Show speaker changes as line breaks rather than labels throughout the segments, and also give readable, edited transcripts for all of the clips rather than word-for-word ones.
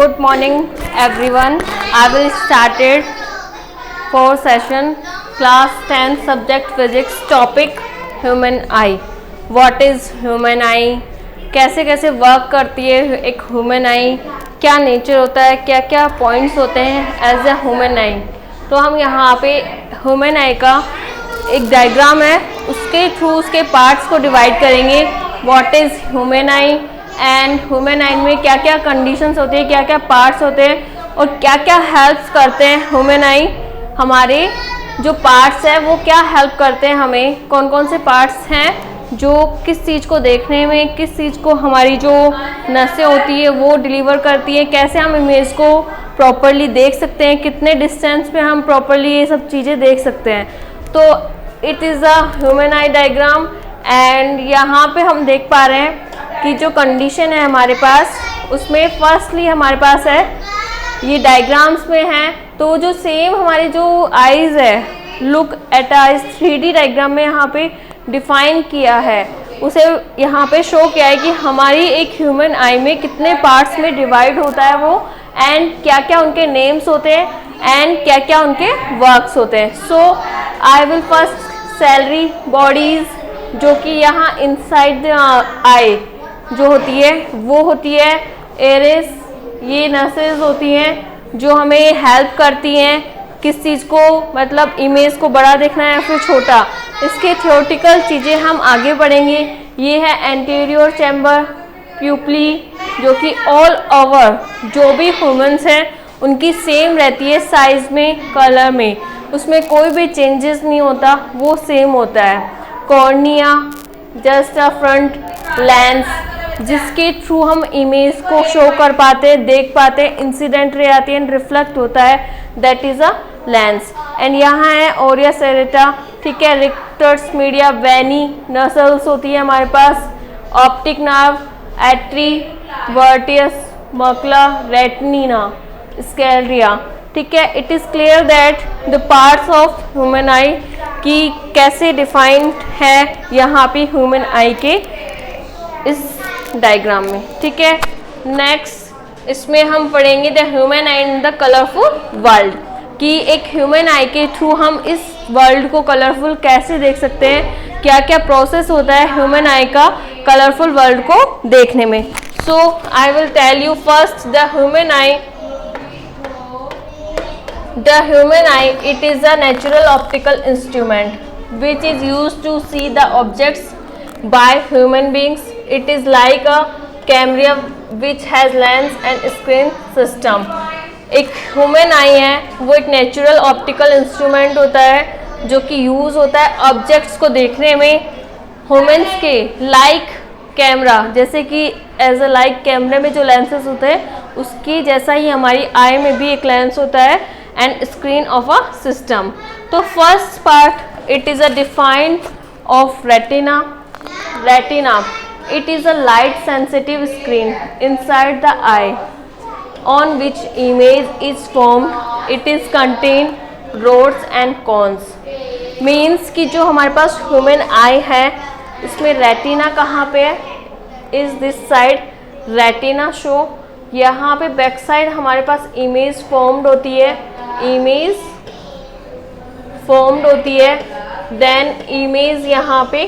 Good morning everyone. I will started for session class 10 subject physics topic human eye. What is human eye? कैसे कैसे work करती है एक human आई, क्या nature होता है, क्या क्या पॉइंट्स होते हैं एज ए ह्यूमन आई. तो हम यहाँ पे ह्यूमन आई का एक डायग्राम है, उसके थ्रू उसके पार्ट्स को डिवाइड करेंगे. What is human I and human आई में क्या क्या कंडीशंस होती है, क्या क्या पार्ट्स होते हैं और क्या क्या हेल्प्स करते हैं ह्यूमन आई. हमारे जो पार्ट्स हैं वो क्या हेल्प करते हैं हमें, कौन कौन से पार्ट्स हैं जो किस चीज़ को देखने में, किस चीज़ को हमारी जो नसें होती है वो डिलीवर करती है, कैसे हम इमेज को प्रॉपरली देख सकते हैं, कितने डिस्टेंस पे हम प्रॉपरली ये सब चीज़ें देख सकते हैं. तो it is a human I diagram. And यहाँ पे हम देख पा रहे हैं कि जो कंडीशन है हमारे पास, उसमें फर्स्टली हमारे पास है ये डायग्राम्स में है. तो जो सेम हमारी जो आईज़ है, look at eyes 3D diagram में यहाँ पे डिफाइन किया है, उसे यहाँ पे शो किया है कि हमारी एक ह्यूमन आई में कितने पार्ट्स में डिवाइड होता है वो, एंड क्या क्या उनके नेम्स होते हैं एंड क्या क्या उनके वर्क्स होते हैं. So I will first salary bodies, जो कि यहाँ इनसाइड द आई जो होती है वो होती है एरिस. ये नसेस होती हैं जो हमें हेल्प करती हैं किस चीज़ को, मतलब इमेज को बड़ा देखना है या फिर छोटा. इसके थ्योरेटिकल चीज़ें हम आगे बढ़ेंगे. ये है एंटीरियर चैम्बर प्यूपली, जो कि ऑल ओवर जो भी ह्यूमंस हैं उनकी सेम रहती है साइज में, कलर में, उसमें कोई भी चेंजेस नहीं होता, वो सेम होता है. Cornea just a front lens जिसके थ्रू हम इमेज को शो कर पाते हैं, देख पाते हैं, इंसिडेंट रे आती है एंड रिफ्लेक्ट होता है, that is a lens. And यहाँ है ओरिया सेरेटा, ठीक है. रिक्टर्स मीडिया वेनी नसल्स होती है हमारे पास. ऑप्टिक नर्व एट्री वर्टियस मकला रेटिना स्केलरिया, ठीक है. It is clear that the parts of human आई की कैसे डिफाइंड है यहाँ पे ह्यूमन आई के इस डायग्राम में, ठीक है. नेक्स्ट इसमें हम पढ़ेंगे the human I in the colourful world, कि एक ह्यूमन आई के थ्रू हम इस वर्ल्ड को कलरफुल कैसे देख सकते हैं, क्या क्या प्रोसेस होता है ह्यूमन आई का कलरफुल वर्ल्ड को देखने में. So I will tell you first the human eye. The human eye, it is a natural optical instrument which is used to see the objects by human beings. It is like a camera which has lens and screen system. एक human आई है वो एक natural optical instrument होता है जो कि use होता है ऑब्जेक्ट्स को देखने में ह्यूमन्स के, लाइक कैमरा, जैसे कि एज अ लाइक कैमरे में जो लेंसेज होते हैं उसकी जैसा ही हमारी आई में भी एक लेंस होता है and screen of a system. तो first part it is a defined of retina. Retina it is a light sensitive screen inside the eye on which image is formed. It is contain rods and cones. Means कि जो हमारे पास human आई है इसमें retina कहाँ पे है, is this side retina show. यहाँ पे बैक साइड हमारे पास इमेज फॉर्म्ड होती है, इमेज फॉर्म्ड होती है, देन इमेज यहाँ पे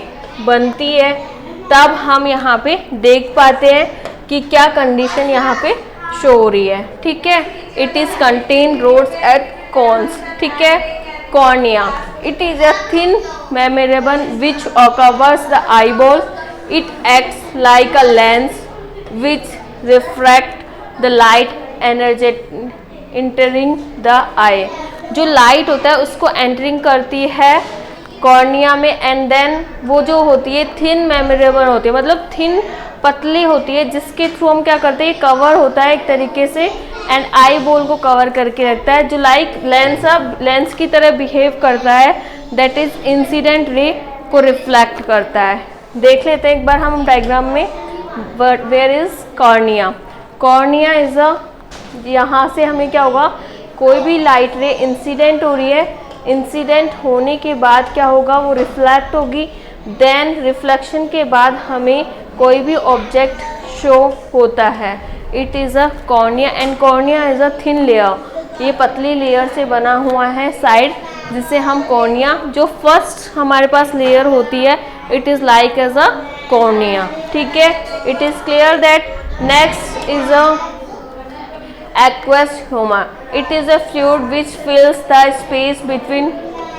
बनती है, तब हम यहाँ पे देख पाते हैं कि क्या कंडीशन यहाँ पे शो हो रही है, ठीक है. It is contain rods at cones, ठीक है. Cornea it is a thin memorable which covers the eyeball. It acts like a lens which refract the light energy entering the eye. जो लाइट होता है उसको एंटरिंग करती है cornea में, and then वो जो होती है थिन मेमोरेबल होती है, मतलब थिन पतली होती है, जिसके थ्रू हम क्या करते हैं, कवर होता है एक तरीके से एंड आई बॉल को कवर करके रखता है, जो लाइक लेंस की तरह बिहेव करता है, दैट इज इंसिडेंट रे को रिफ्लेक्ट करता है. देख लेते हैं एक बार हम डायग्राम में. Where is cornea. Cornea is a, यहाँ से हमें क्या होगा, कोई भी लाइट रे इंसिडेंट हो रही है, इंसिडेंट होने के बाद क्या होगा, वो रिफ्लेक्ट होगी, देन रिफ्लेक्शन के बाद हमें कोई भी ऑब्जेक्ट शो होता है. It is a cornea and cornea is a thin layer. ये पतली लेयर से बना हुआ है साइड, जिसे हम कॉर्निया, जो फर्स्ट हमारे पास लेयर होती है, it is like as a cornea. ठीक है, it is clear that. Next is a aqueous humor. It is a fluid which fills the space between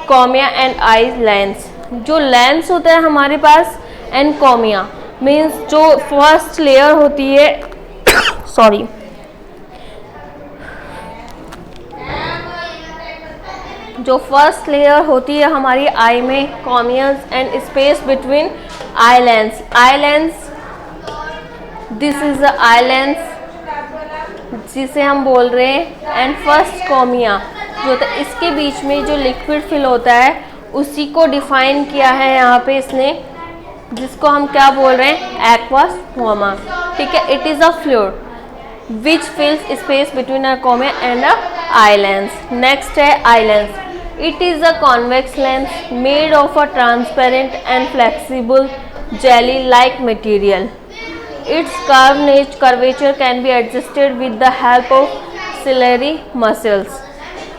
cornea and eye lens. जो lens होता है हमारे पास and cornea means जो first layer होती है sorry जो फर्स्ट लेयर होती है हमारी आई में, corneas and space between eye lens. Eye lens, this is the eye lens जिसे हम बोल रहे हैं, एंड फर्स्ट कॉर्निया जो होता है, इसके बीच में जो लिक्विड फिल होता है उसी को डिफाइन किया है यहाँ पे इसने, जिसको हम क्या बोल रहे हैं, एक्वस हुमा। ठीक है, it is a fluid which fills space between a cornea and a eye lens. Next है eye lens. It is a convex lens made of a transparent and flexible jelly like material. Its curvature can be adjusted with the help of ciliary muscles.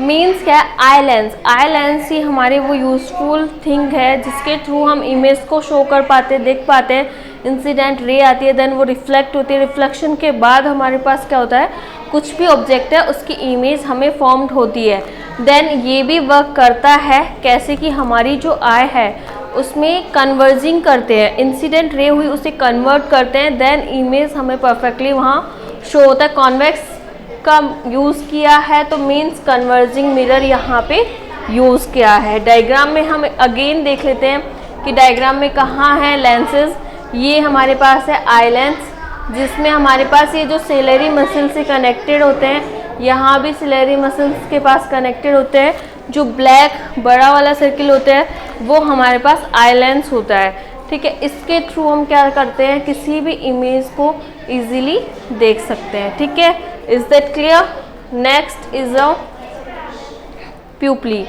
Means क्या है, eye lens. Eye lens ही हमारे वो useful thing है जिसके through हम image को show कर पाते, देख पाते हैं। इंसिडेंट रे आती है, देन वो रिफ्लेक्ट होती है, रिफ्लेक्शन के बाद हमारे पास क्या होता है, कुछ भी ऑब्जेक्ट है उसकी इमेज हमें फॉर्म्ड होती है। देन ये भी वर्क करता है कैसे कि हमारी जो आई है उसमें कन्वर्जिंग करते हैं, इंसिडेंट रे हुई उसे कन्वर्ट करते हैं, देन इमेज हमें परफेक्टली वहाँ शो होता है। कॉन्वेक्स का यूज़ किया है तो मीन्स कन्वर्जिंग मिरर यहाँ पे यूज़ किया है। डायग्राम में हम अगेन देख लेते हैं कि डायग्राम में कहाँ है लेंसेज। ये हमारे पास है आई लेंस, जिसमें हमारे पास ये जो सिलेरी मसल से कनेक्टेड होते हैं, यहाँ भी सिलेरी मसल्स के पास कनेक्टेड होते हैं। जो ब्लैक बड़ा वाला सर्किल होता है वो हमारे पास आई लेंस होता है। ठीक है, इसके थ्रू हम क्या करते हैं, किसी भी इमेज को इजीली देख सकते हैं। ठीक है, is that clear. Next is a pupil.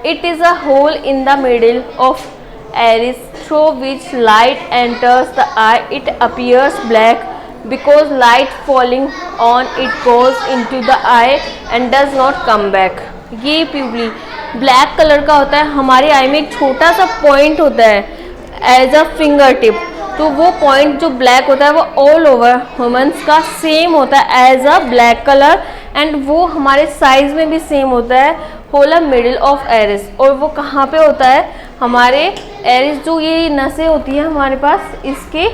It is a hole in the middle of iris through which light enters the eye. It appears black because light falling on it goes into the eye and does not come back. ये प्यूपली black colour का होता है। हमारी eye में एक छोटा सा point होता है एज अ फिंगर टिप, तो वो पॉइंट जो ब्लैक होता है वो ऑल ओवर ह्यूमंस का सेम होता है as a black colour, and वो हमारे साइज में भी सेम होता है, होल मिडिल ऑफ एरिस। और वो कहाँ पे होता है, हमारे एरिस जो ये नसें होती हैं हमारे पास, इसके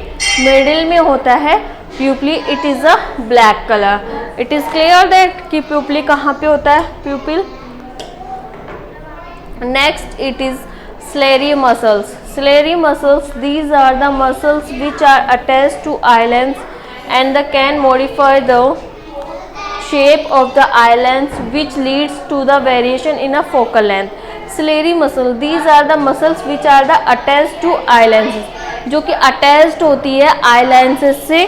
मिडिल में होता है pupil. It is a black colour. It is clear that कि प्यूपली कहाँ पे होता है, pupil. Next it is ciliary muscles. Ciliary muscles, these are the muscles which are attached to eye lens and they can modify the shape of the eye lens which leads to the variation in a focal length. Ciliary muscle, these are the muscles which are the attached to eye lenses, जो कि attached होती है eye lenses से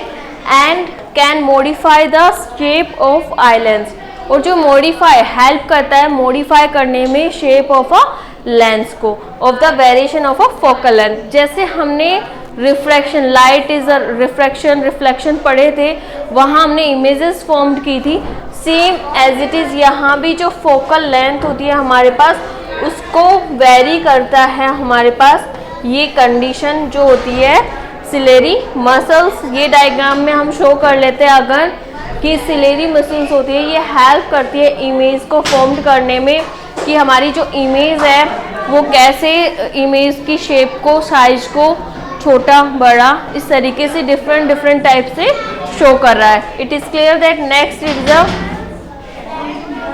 and can modify the shape of eye lens, और जो modify help करता है modify करने में shape of a लेंस को, of the variation of a focal length. जैसे हमने refraction, light is a reflection पढ़े थे, वहाँ हमने इमेजेस फॉर्म्ड की थी। सेम एज इट इज़ यहाँ भी जो फोकल लेंथ होती है हमारे पास, उसको वेरी करता है हमारे पास ये कंडीशन जो होती है सिलेरी मसल्स। ये डायग्राम में हम शो कर लेते हैं अगर कि सिलेरी मसल्स होती है, ये हेल्प करती है इमेज को फॉर्म्ड करने में, कि हमारी जो इमेज है वो कैसे इमेज की शेप को, साइज को छोटा बड़ा इस तरीके से डिफरेंट टाइप से शो कर रहा है। It is clear that. Next is the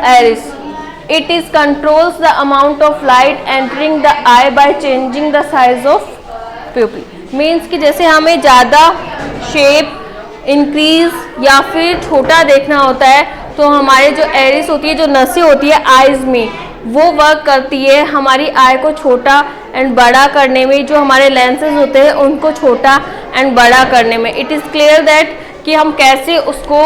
iris. It is controls the amount of light entering the eye by changing the size of pupil. Means कि जैसे हमें ज़्यादा शेप इंक्रीज या फिर छोटा देखना होता है तो हमारे जो एरिस होती है, जो नसें होती है आइज़ में, वो वर्क करती है हमारी आई को छोटा एंड बड़ा करने में, जो हमारे लेंसेज होते हैं उनको छोटा एंड बड़ा करने में। इट इज़ क्लियर दैट कि हम कैसे उसको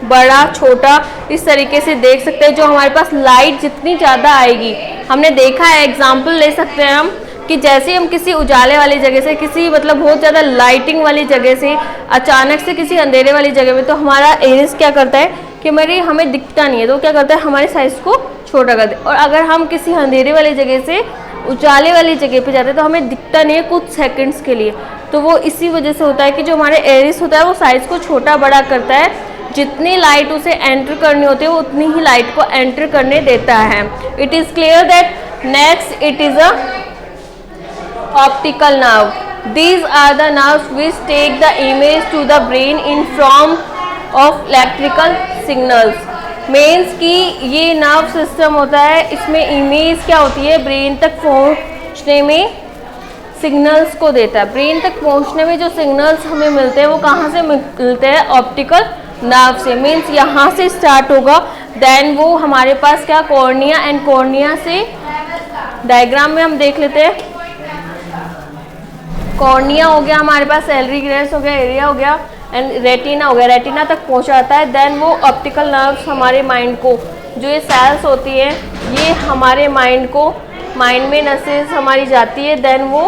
बड़ा छोटा इस तरीके से देख सकते हैं। जो हमारे पास लाइट जितनी ज़्यादा आएगी, हमने देखा है, एग्जांपल ले सकते हैं हम कि जैसे हम किसी उजाले वाली जगह से, किसी मतलब बहुत ज़्यादा लाइटिंग वाली जगह से अचानक से किसी अंधेरे वाली जगह में, तो हमारा एरिस क्या करता है कि हमें दिखता नहीं है, तो क्या करता है हमारे साइज़ को छोटा कर दे। और अगर हम किसी अंधेरे वाली जगह से उजाले वाली जगह पे जाते हैं तो हमें दिखता नहीं है कुछ सेकंड्स के लिए, तो वो इसी वजह से होता है कि जो हमारे एरिस होता है वो साइज़ को छोटा बड़ा करता है, जितनी लाइट उसे एंटर करनी होती है वो उतनी ही लाइट को एंटर करने देता है। It is clear that next it is a optical nerve. These are the nerves which take the image to the brain in form of electrical signals. Means कि ये नर्व सिस्टम होता है, इसमें image क्या होती है ब्रेन तक पहुंचने में सिग्नल्स को देता है। ब्रेन तक पहुंचने में जो सिग्नल्स हमें मिलते हैं वो कहाँ से मिलते हैं, ऑप्टिकल नर्व से। मीन्स यहाँ से स्टार्ट होगा, देन वो हमारे पास क्या कॉर्निया, एंड कॉर्निया से डायग्राम में हम देख लेते हैं। कॉर्निया हो गया हमारे पास, सैलरी ग्रेस हो गया, एरिया हो गया, एंड रेटिना हो गया, रेटिना तक पहुंचाता है। देन वो ऑप्टिकल नर्व्स हमारे माइंड को, जो ये सेल्स होती है ये हमारे माइंड को, माइंड में नसेस हमारी जाती है, देन वो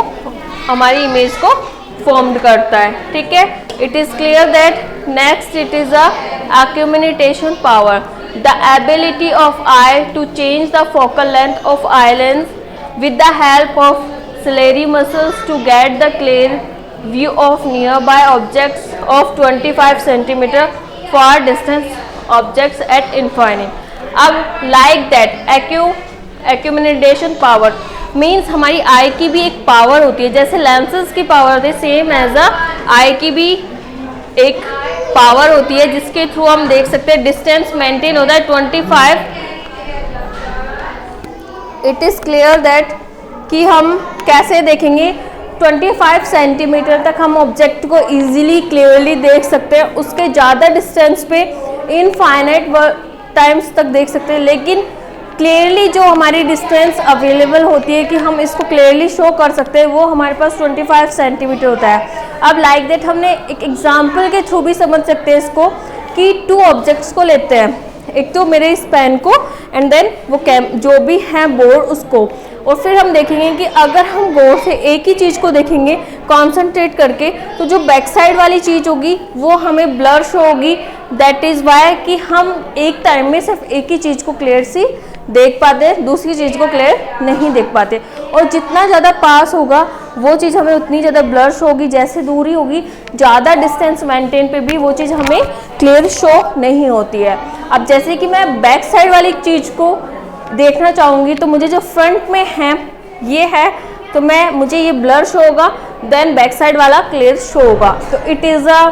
हमारी इमेज को फॉर्म्ड करता है। ठीक है, it is clear that next it is a accumulation power, the ability of eye to change the focal length of eye lens with the help of ciliary muscles to get the clear view of nearby objects of 25 cm far distance objects at infinite. अब like that accumulation power means हमारी आई की भी एक power होती है, जैसे lenses की power होती है, सेम एज अ आई की भी एक पावर होती है जिसके थ्रू हम देख सकते हैं डिस्टेंस मेंटेन होता है 25। इट इज़ क्लियर दैट कि हम कैसे देखेंगे 25 सेंटीमीटर तक हम ऑब्जेक्ट को इजीली क्लियरली देख सकते हैं, उसके ज़्यादा डिस्टेंस पे इनफाइनाइट टाइम्स तक देख सकते हैं, लेकिन क्लियरली जो हमारी डिस्टेंस अवेलेबल होती है कि हम इसको क्लियरली शो कर सकते हैं वो हमारे पास 25 सेंटीमीटर होता है। अब लाइक दैट हमने एक एग्जाम्पल के थ्रू भी समझ सकते हैं इसको, कि टू ऑब्जेक्ट्स को लेते हैं, एक तो मेरे इस पेन को एंड देन वो जो भी है बोर्ड उसको, और फिर हम देखेंगे कि अगर हम गौर से एक ही चीज़ को देखेंगे कंसंट्रेट करके, तो जो बैक साइड वाली चीज़ होगी वो हमें ब्लर शो होगी। दैट इज़ वाई कि हम एक टाइम में सिर्फ एक ही चीज़ को क्लियर सी देख पाते हैं, दूसरी चीज़ को क्लियर नहीं देख पाते, और जितना ज़्यादा पास होगा वो चीज़ हमें उतनी ज़्यादा ब्लर शो होगी, जैसे दूरी होगी ज़्यादा डिस्टेंस मेंटेन पे भी वो चीज़ हमें क्लियर शो नहीं होती है। अब जैसे कि मैं बैक साइड वाली चीज़ को देखना चाहूँगी तो मुझे जो फ्रंट में है ये है, तो मुझे ये ब्लर शो होगा, देन बैक साइड वाला क्लियर शो होगा। तो इट इज़ अ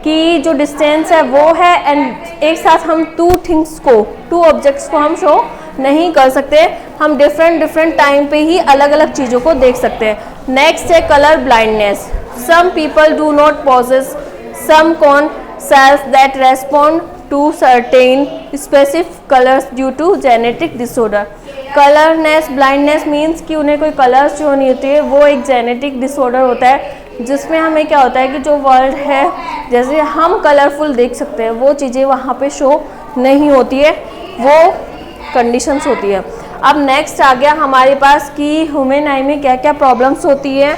कि जो डिस्टेंस है वो है, एंड एक साथ हम टू ऑब्जेक्ट्स को हम शो नहीं कर सकते, हम डिफरेंट टाइम पे ही अलग अलग चीज़ों को देख सकते हैं। नेक्स्ट है colour blindness. Some people do not possess some cone cells that respond to certain specific colours due to genetic disorder. Colourness blindness means कि उन्हें कोई कलर्स जो नहीं होती है, वो एक जेनेटिक डिसऑर्डर होता है जिसमें हमें क्या होता है कि जो वर्ल्ड है जैसे हम कलरफुल देख सकते हैं वो चीज़ें वहाँ पे शो नहीं होती है, वो कंडीशंस होती है। अब नेक्स्ट आ गया हमारे पास कि ह्यूमन आई में क्या क्या प्रॉब्लम्स होती है,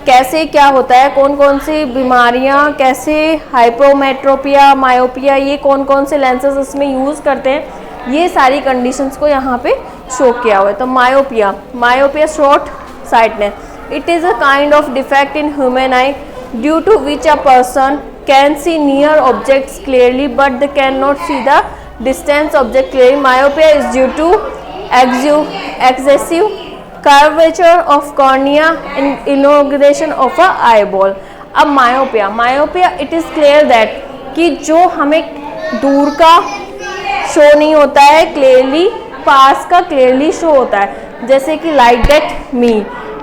कैसे क्या होता है, कौन कौन सी बीमारियाँ, कैसे हाइपोमेट्रोपिया, मायोपिया, ये कौन कौन से लेंसेज इसमें यूज़ करते हैं, ये सारी कंडीशंस को यहाँ पे शो किया हुआ है। तो myopia short sightness, it is a kind of defect in human eye due to which a person can see near objects clearly but they can not see the distance object clearly. Myopia is due to excessive curvature of cornea and elongation of a eyeball। अब myopia it is clear that कि जो हमें दूर का show नहीं होता है clearly, पास का क्लियरली शो होता है। जैसे कि लाइक दैट मी,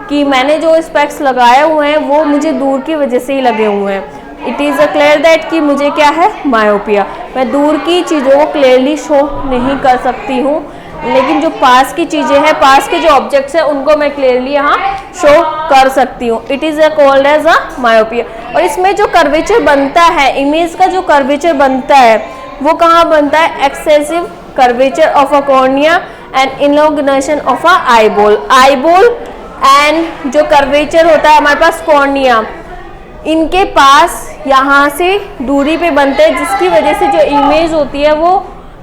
कि मैंने जो स्पेक्स लगाए हुए हैं वो मुझे दूर की वजह से ही लगे हुए हैं। It is a clear that कि मुझे क्या है मायोपिया, मैं दूर की चीज़ों को क्लियरली शो नहीं कर सकती हूँ, लेकिन जो पास की चीज़ें हैं, पास के जो ऑब्जेक्ट्स हैं उनको मैं क्लियरली यहाँ शो कर सकती हूँ। It is called as a myopia. और इसमें जो कर्वेचर बनता है, इमेज का जो कर्वेचर बनता है वो कहाँ बनता है, excessive curvature of a cornea and elongation of a eyeball. Eyeball and जो कर्वेचर होता है हमारे पास कॉर्निया, इनके पास यहाँ से दूरी पे बनते हैं, जिसकी वजह से जो इमेज होती है वो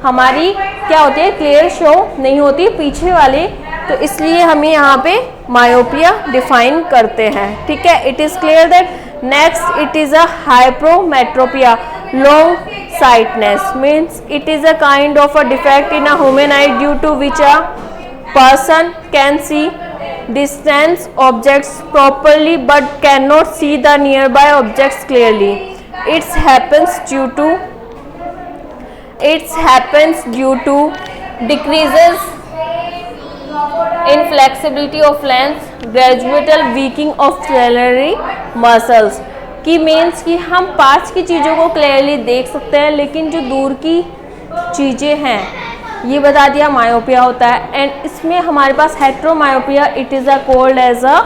हमारी क्या होती है, क्लियर शो नहीं होती पीछे वाले, तो इसलिए हमें यहाँ पे मायोपिया डिफाइन करते हैं। ठीक है, it is clear that. Next, it is a hypermetropia, long sightness means it is a kind of a defect in a human eye due to which a person can see distant objects properly but cannot see the nearby objects clearly. It happens due to decreases in flexibility of lens, gradual weakening of ciliary muscles. कि means कि हम पास की चीज़ों को clearly देख सकते हैं, लेकिन जो दूर की चीज़ें हैं ये बता दिया मायोपिया होता है। एंड इसमें हमारे पास हेट्रोमायोपिया, it is a called as a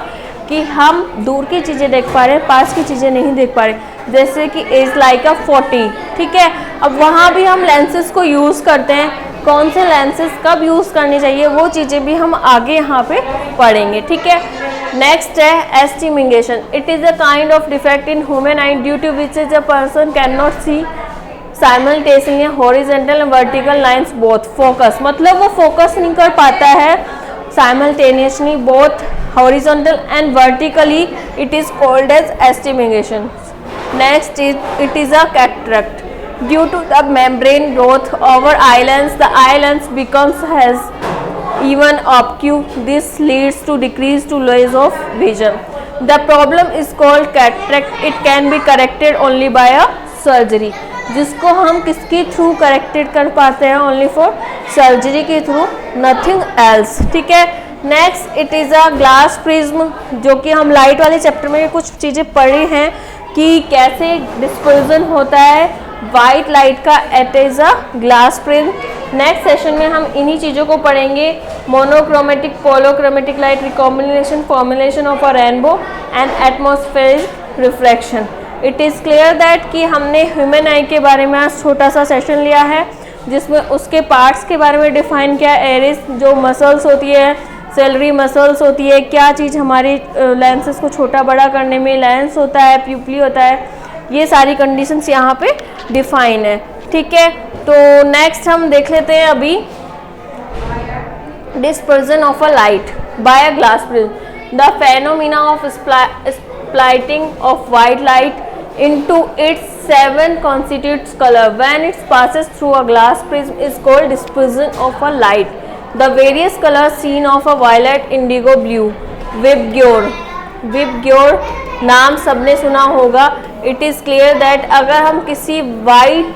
कि हम दूर की चीज़ें देख पा रहे हैं, पास की चीज़ें नहीं देख पा रहे, जैसे कि इज लाइक अ 40। ठीक है, अब वहाँ भी हम लेंसेज को यूज़ करते हैं, कौन से लेंसेज कब यूज़ करने चाहिए वो चीज़ें भी हम आगे यहाँ पे पढ़ेंगे। ठीक है, नेक्स्ट है astigmatism. It is a kind of defect in human eye due to which is a person can not see simultaneously horizontal and vertical lines both focus, मतलब वो फोकस नहीं कर पाता है simultaneously both horizontal and vertically, it is called as astigmatism. Next it is a cataract due to the membrane growth over eye lens, the eye lens becomes has even obtuse. This leads to decrease to loss of vision. The problem is called cataract. It can be corrected only by a surgery, जिसको हम किसके through corrected कर पाते हैं, only for surgery के through, nothing else. ठीक है, next it is a glass prism, जो कि हम लाइट वाले चैप्टर में कुछ चीज़ें पढ़ी हैं कि कैसे डिस्पर्जन होता है वाइट लाइट का, it is a glass prism. Next session में हम इन्हीं चीज़ों को पढ़ेंगे, monochromatic, polychromatic light, recombination, formulation of a rainbow and atmospheric reflection. It is clear that कि हमने ह्यूमन आई के बारे में आज छोटा सा सेशन लिया है, जिसमें उसके पार्ट्स के बारे में डिफाइन किया, एरिस जो मसल्स होती है, सेलरी मसल्स होती है, क्या चीज़ हमारी लेंसेज को छोटा बड़ा करने में लेंस होता है, प्यूपली होता है, ये सारी कंडीशंस यहाँ पे डिफाइन है। ठीक है, तो नेक्स्ट हम देख लेते हैं अभी dispersion of a light by a glass prism. The phenomena of splitting of white light into its 7 constituent color when it passes through a glass prism is called dispersion of a light. The various colors seen of a violet, indigo, blue, VIBGYOR नाम सबने सुना होगा। It is clear that अगर हम किसी white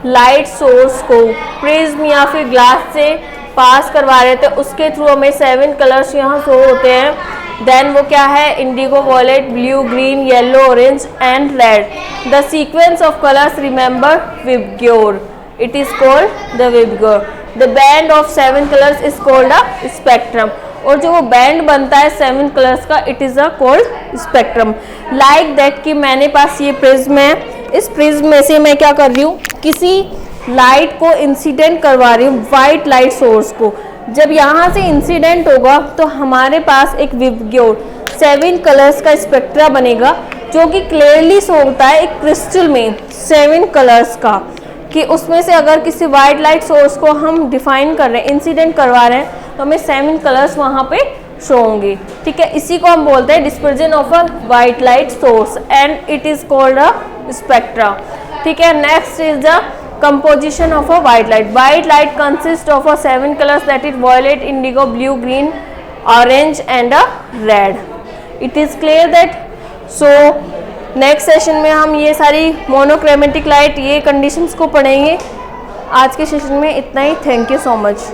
light source को prism या फिर ग्लास से पास करवा रहे थे, उसके थ्रू हमें 7 कलर्स यहाँ शो होते हैं। देन वो क्या है, indigo, violet, blue, green, yellow, orange and red. The sequence of colours remember VIBGYOR, it is called the VIBGYOR. The band of 7 colours is called a spectrum, और जो वो बैंड बनता है 7 कलर्स का, it is a called spectrum. Like that कि मैंने पास ये prism है, इस प्रिज्म में से मैं क्या कर रही हूँ, किसी लाइट को इंसिडेंट करवा रही हूँ, वाइट लाइट सोर्स को। जब यहाँ से इंसिडेंट होगा तो हमारे पास एक विबग्योर 7 कलर्स का स्पेक्ट्रा बनेगा, जो कि क्लियरली शो होता है एक क्रिस्टल में 7 कलर्स का, कि उसमें से अगर किसी वाइट लाइट सोर्स को हम डिफाइन कर रहे हैं, इंसिडेंट करवा रहे हैं, तो हमें 7 कलर्स वहाँ पे शो होंगे। ठीक है, इसी को हम बोलते हैं dispersion of a white light source and it is called a spectra. ठीक है, next is the composition of a white light. White light consists of a 7 colors, that is violet, indigo, blue, green, orange and a red. It is clear that so next session में हम ये सारी monochromatic light, ये conditions को पढ़ेंगे। आज के session में इतना ही। Thank you so much.